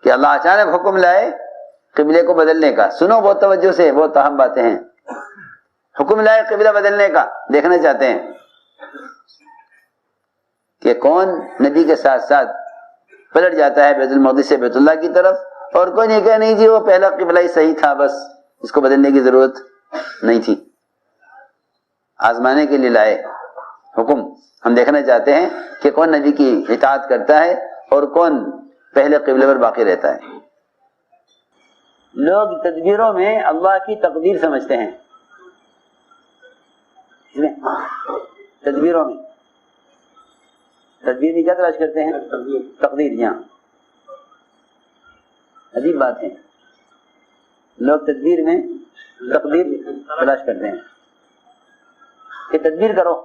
کہ اللہ اچانک حکم لائے قبلے کو بدلنے کا. سنو بہت توجہ سے، بہت اہم باتیں ہیں. حکم لائے قبلہ بدلنے کا، دیکھنا چاہتے ہیں کہ کون نبی کے ساتھ ساتھ پلٹ جاتا ہے بیت المقدس سے بیت اللہ کی طرف، اور کوئی نہیں کہا نہیں جی وہ پہلا قبلہ ہی صحیح تھا، بس اس کو بدلنے کی ضرورت نہیں تھی. آزمانے کے لیے لائے حکم. ہم دیکھنا چاہتے ہیں کہ کون نبی کی اطاعت کرتا ہے اور کون پہلے قبلے پر باقی رہتا ہے. لوگ تدبیروں میں اللہ کی تقدیر سمجھتے ہیں. تدبیروں میں تدبیر کی کیا تلاش کرتے ہیں؟ تقدیر. یہاں عجیب بات ہے، لوگ تدبیر میں تقدیر تلاش کرتے ہیں کہ تدبیر کرو.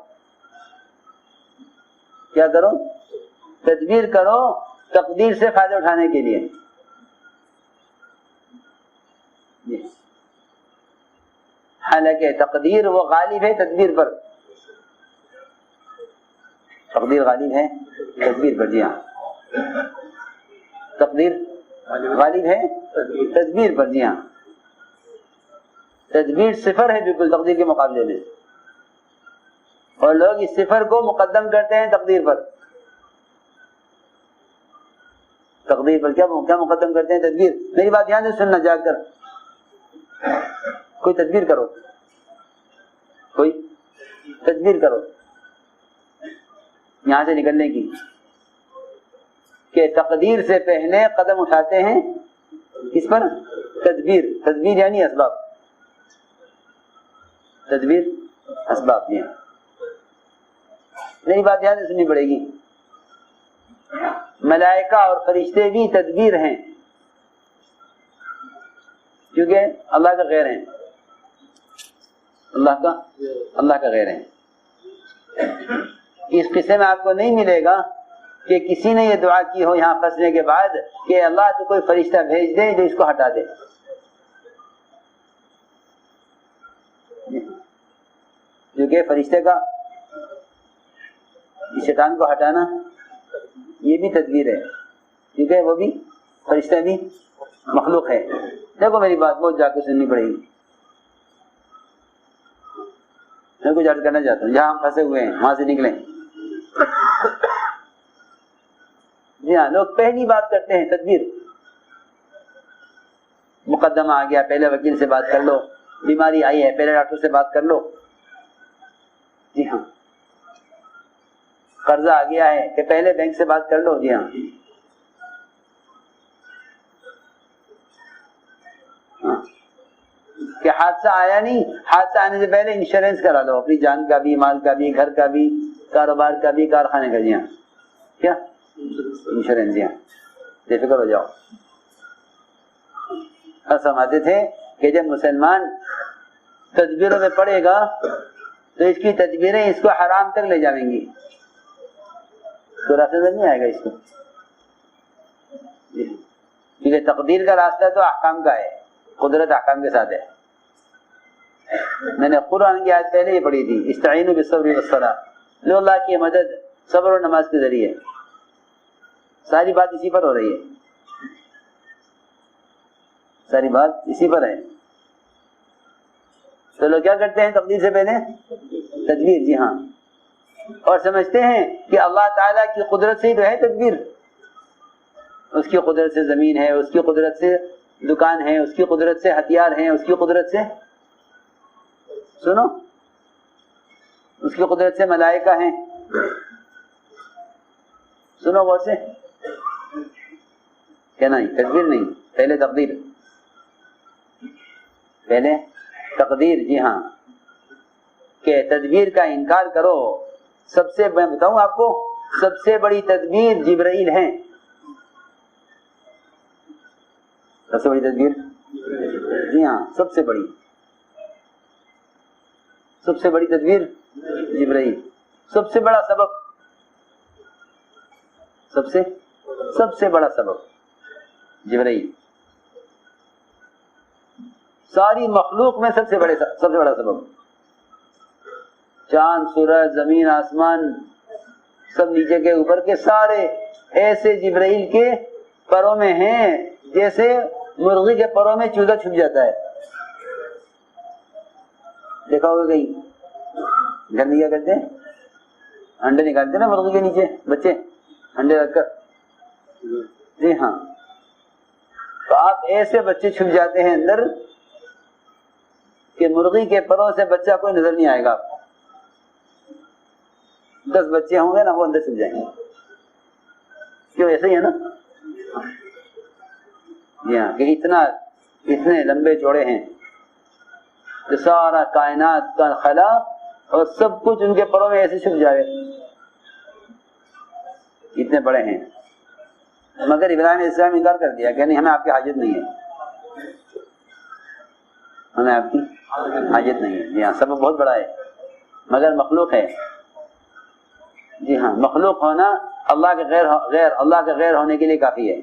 کیا کرو؟ تدبیر کرو تقدیر سے فائدہ اٹھانے کے لیے. حالانکہ تقدیر وہ غالب ہے تدبیر پر. تقدیر غالب ہے تدبیر پر. جی ہاں، تقدیر غالب ہے تدبیر پر. جی ہاں، تدبیر صفر ہے بالکل تقدیر کے مقابلے میں، اور لوگ اس صفر کو مقدم کرتے ہیں تقدیر پر. تقدیر پر کیا مقدم کرتے ہیں؟ تدبیر. میری بات دھیان سے سننا جا کر. کوئی تدبیر کرو، کوئی تدبیر کرو یہاں سے نکلنے کی، کہ تقدیر سے پہلے قدم اٹھاتے ہیں کس پر؟ تدبیر. تدبیر یعنی اسباب. تدبیر اسباب. یہ نئی بات دھیان سے سننی پڑے گی. ملائکہ اور فرشتے بھی تدبیر ہیں، کیونکہ اللہ کا غیر ہیں. اللہ کا غیر ہیں. اس قصے میں آپ کو نہیں ملے گا کہ کسی نے یہ دعا کی ہو یہاں پھنسنے کے بعد کہ اللہ تو کوئی فرشتہ بھیج دے جو اس کو ہٹا دے. کیونکہ فرشتے کا شیطان کو ہٹانا یہ بھی تدبیر ہے، کیونکہ وہ بھی فرشتہ بھی مخلوق ہے. دیکھو میری بات بہت جا کے سننی پڑے گی. میں کچھ عرض کرنا چاہتا ہوں، جہاں ہم پھنسے ہوئے ہیں وہاں سے نکلیں. جی ہاں، لوگ پہلی بات کرتے ہیں تدبیر. مقدمہ آ گیا، پہلے وکیل سے بات کر لو. بیماری آئی ہے، پہلے ڈاکٹر سے بات کر لو. جی ہاں، قرضہ آ گیا ہے کہ پہلے بینک سے بات کر لو. جی ہاں، کہ حادثہ آیا نہیں، حادثہ آنے سے پہلے انشورنس کرا لو، اپنی جان کا بھی، مال کا بھی، گھر کا بھی، کاروبار کا بھی، کارخانے کا. جی ہاں، کیا انشورنس. جی ہاں، بے فکر ہو جاؤ. سمجھتے تھے کہ جب مسلمان تدبیروں میں پڑے گا تو اس کی تدبیریں اس کو حرام تک لے جائیں گی، تو راستہ نہیں آئے گا اس کو. کیونکہ تقدیر کا راستہ تو احکام کا ہے، قدرت احکام کے ساتھ ہے. میں نے قرآن کی آیت پہلے ہی پڑھی تھی، استعینوا بالصبر والصلاۃ، لو اللہ کی مدد صبر اور نماز کے ذریعے. ساری بات اسی پر ہو رہی ہے، ساری بات اسی پر ہے. تو لوگ کیا کرتے ہیں تقدیر سے پہلے؟ تدبیر. جی ہاں، اور سمجھتے ہیں کہ اللہ تعالیٰ کی قدرت سے ہی تو ہے تدبیر. اس کی قدرت سے زمین ہے، اس کی قدرت سے دکان ہے، اس کی قدرت سے ہتھیار ہیں، اس کی قدرت سے سنو اس کی قدرت سے ملائکہ ہیں. سنو غور سے، کیا نہیں؟ تدبیر نہیں، پہلے تقدیر، پہلے تقدیر. جی ہاں، کہ تدبیر کا انکار کرو. سب سے میں بتاؤں آپ کو، سب سے بڑی تدبیر جبرائیل ہیں. سب سے بڑی تدبیر، جی ہاں، سب سے بڑی تدبیر جبرائیل. سب سے بڑا سبب، سب سے بڑا سبب جبرائیل. ساری مخلوق میں سب سے بڑا سبب. چاند، سورج، زمین، آسمان، سب نیچے کے اوپر کے سارے ایسے جبرائیل کے پروں میں ہیں جیسے مرغی کے پروں میں چوزا چھپ جاتا ہے. دیکھا ہوگا کہیں گھر میں کیا کرتے ہیں, انڈے نکالتے نا مرغی کے نیچے بچے انڈے رکھ کر. جی ہاں, تو آپ ایسے بچے چھپ جاتے ہیں اندر کہ مرغی کے پروں سے بچہ کوئی نظر نہیں آئے گا. 10 بچے ہوں گے نا, وہ اندر چھپ جائیں گے. کیوں, ایسے ہی ہے نا. جی ہاں, کہ اتنے لمبے چوڑے ہیں کہ سارا کائنات کا خلا اور سب کچھ ان کے پروں میں ایسے چھپ جائے, اتنے بڑے ہیں. مگر ابراہیم علیہ السلام انکار کر دیا کہ نہیں, ہمیں آپ کی حاجت نہیں ہے, ہمیں آپ کی حاجت نہیں ہے. جی ہاں, سب بہت بڑا ہے مگر مخلوق ہے. جی ہاں, مخلوق ہونا اللہ کے غیر ہونے کے لیے کافی ہے.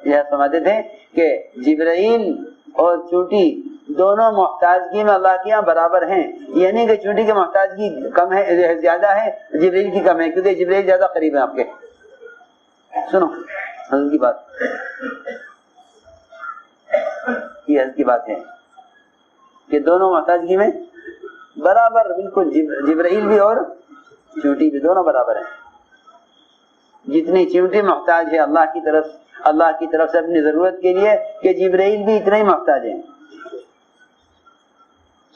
یہ سمجھتے تھے کہ جبرائیل اور چونٹی دونوں محتاجگی میں اللہ کے یہاں برابر ہیں, یعنی کہ چونٹی کی محتاجگی کم ہے, زیادہ ہے, جبرائیل کی کم ہے, کیونکہ جبرائیل زیادہ قریب ہے آپ کے. سنو حضرت کی بات, یہ حضرت کی بات ہے کہ دونوں محتاجگی میں برابر, بالکل جبرائیل بھی اور چونٹی بھی دونوں برابر ہیں. جتنی چونٹی محتاج ہے اللہ کی طرف سے اپنی ضرورت کے لیے, کہ جبرائیل بھی اتنا ہی محتاج ہے.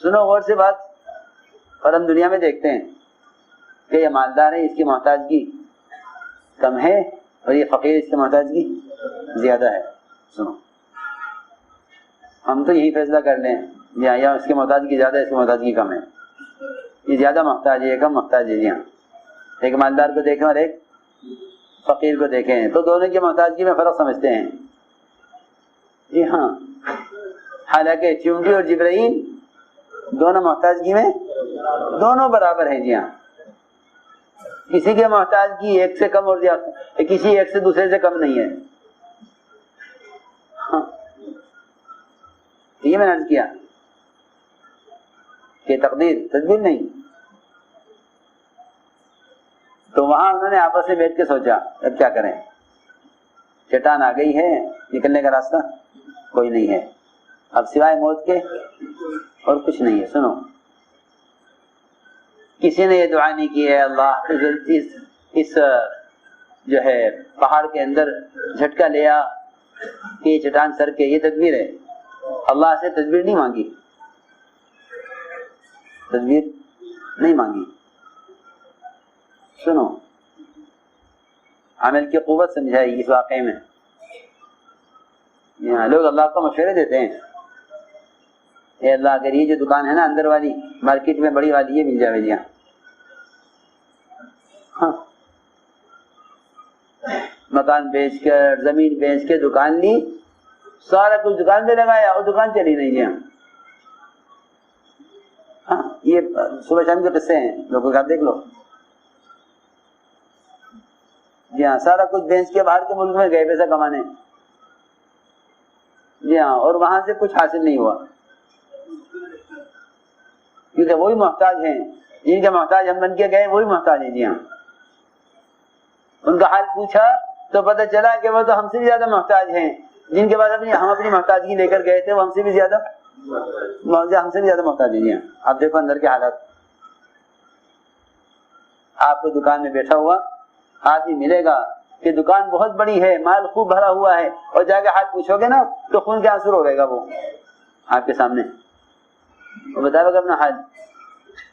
سنو غور سے بات, اور ہم دنیا میں دیکھتے ہیں کہ یہ مالدار ہے, اس کی محتاجگی کم ہے, اور یہ فقیر, اس کی محتاجگی زیادہ ہے. سنو, ہم تو یہی فیصلہ کر لیں یا اس کی محتاجگی زیادہ ہے, اس کی محتاجگی کم ہے, یہ زیادہ محتاج ہے, یہ کم محتاج ہے. جی ہاں, ایک مالدار کو دیکھیں اور ایک فقیر کو دیکھیں تو دونوں کی محتاجگی میں فرق سمجھتے ہیں. جی ہاں, حالانکہ چونٹی اور جبرائیل دونوں محتاجگی میں دونوں برابر ہیں. جی ہاں, کسی کے محتاجگی ایک سے کم اور زیادہ, کسی ایک سے دوسرے سے کم نہیں ہے. ہاں, یہ میں نے عرض کیا کہ تدبیر نہیں. تو وہاں انہوں نے آپس میں بیٹھ کے سوچا اب کیا کریں, چٹان آ گئی ہے, نکلنے کا راستہ کوئی نہیں ہے, اب سوائے موت کے اور کچھ نہیں ہے. سنو, کسی نے یہ دعا نہیں کی ہے اللہ اس جو ہے پہاڑ کے اندر جھٹکا لیا کہ یہ چٹان سر کے, یہ تدبیر ہے. اللہ سے تدبیر نہیں مانگی, تدبیر نہیں مانگی. سنو, عمل کی قوت سمجھائی اس واقعے میں. یہاں لوگ اللہ کو مشورے دیتے ہیں, اے اللہ اگر یہ جو دکان ہے نا اندر والی مارکیٹ میں بڑی والی, یہ مل جائے جی ہاں, مکان بیچ کر زمین بیچ کے دکان لی, سارا کچھ دکان پہ لگایا اور دکان چلی نہیں. جی ہاں, یہ صبح شام کے قصے ہیں, لوگوں کا دیکھ لو. جی ہاں, سارا کچھ بیچ کے باہر کے ملک میں گئے پیسہ کمانے. جی ہاں, اور وہاں سے کچھ حاصل نہیں ہوا, کیونکہ وہی محتاج ہیں جن کے محتاج ہم بن کے گئے, وہی محتاج ہیں. جی ہاں, ان کا حال پوچھا تو پتہ چلا کہ وہ تو ہم سے بھی زیادہ محتاج ہیں. جن کے بعد ہم اپنی محتاجگی لے کر گئے تھے, وہ ہم سے بھی زیادہ محتاج ہیں. جی ہاں, آپ دیکھو اندر کے حالات. آپ کو دکان میں بیٹھا ہوا آدمی ملے گا کہ دکان بہت بڑی ہے, مال خوب بھرا ہوا ہے, اور جا کے حال پوچھو گے نا تو خون کے آنسو رو گا وہ آپ کے سامنے, وہ بتائے گا اپنا حال.